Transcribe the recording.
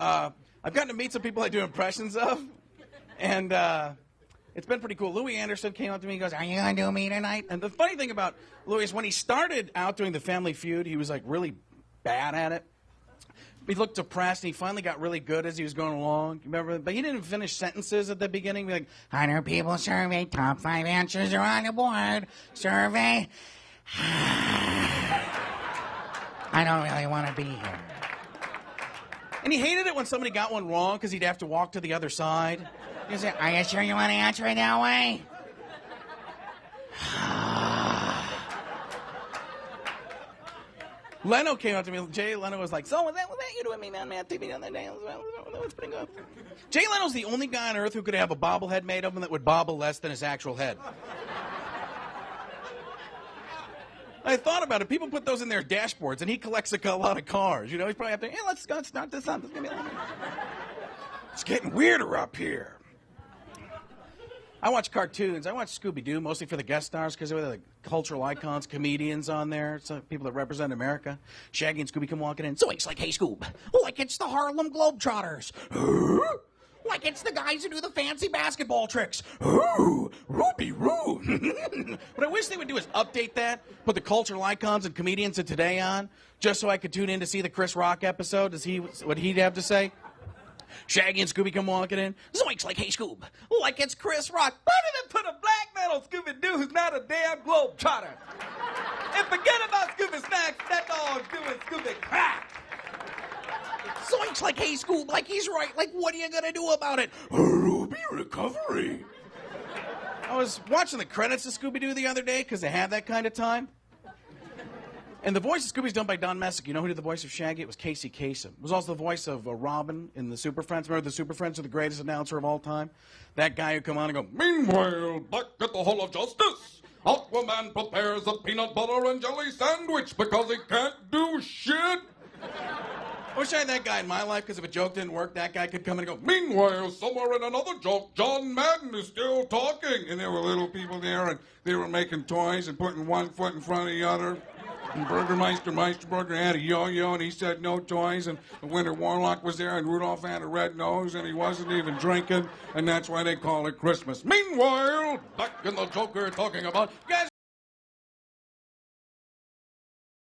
I've gotten to meet some people I do impressions of, and it's been pretty cool. Louis Anderson came up to me and goes, "Are you going to do me tonight?" And the funny thing about Louis is when he started out doing the Family Feud, he was like really bad at it. He looked depressed, and he finally got really good as he was going along. Remember? But he didn't finish sentences at the beginning. He'd be like, 100 people survey, top 5 answers are on the board. Survey. I don't really want to be here. And he hated it when somebody got one wrong because he'd have to walk to the other side. He'd say, "Are you sure you want to answer it that way?" Leno came up to me. Jay Leno was like, "So was that you doing me, man? TV the other day? That was pretty good." Jay Leno's the only guy on earth who could have a bobblehead made of him that would bobble less than his actual head. I thought about it. People put those in their dashboards, and he collects a lot of cars. You know, he's probably up there, "Hey, let's start this up. It's getting weirder up here." I watch cartoons. I watch Scooby-Doo, mostly for the guest stars, because they're the cultural icons, comedians on there, so people that represent America. Shaggy and Scooby come walking in. "Zoinks, like, hey, Scoob. Like it's the Harlem Globetrotters. Like it's the guys who do the fancy basketball tricks. Ruby Roo." What I wish they would do is update that, put the cultural icons and comedians of today on, just so I could tune in to see the Chris Rock episode to see what he'd have to say. Shaggy and Scooby come walking in. "Zoinks, like, hey, Scoob. Like it's Chris Rock. Why did they put a black man on Scooby-Doo who's not a damn globetrotter? And forget about Scooby Snacks. That dog's doing Scooby crack. Zoinks, like, hey, Scoob. Like he's right. Like, what are you going to do about it? Ruby recovery." I was watching the credits of Scooby-Doo the other day because they had that kind of time. And the voice of Scooby's done by Don Messick. You know who did the voice of Shaggy? It was Casey Kasem. It was also the voice of Robin in the Super Friends. Remember the Super Friends are the greatest announcer of all time? That guy who come on and go, "Meanwhile, back at the Hall of Justice, Aquaman prepares a peanut butter and jelly sandwich because he can't do shit." I wish I had that guy in my life, because if a joke didn't work, that guy could come in and go, "Meanwhile, somewhere in another joke, John Madden is still talking." And there were little people there, and they were making toys and putting one foot in front of the other. And Meisterburger had a yo-yo, and he said no toys. And Winter Warlock was there, and Rudolph had a red nose, and he wasn't even drinking. And that's why they call it Christmas. Meanwhile, back in the Joker talking about, guys,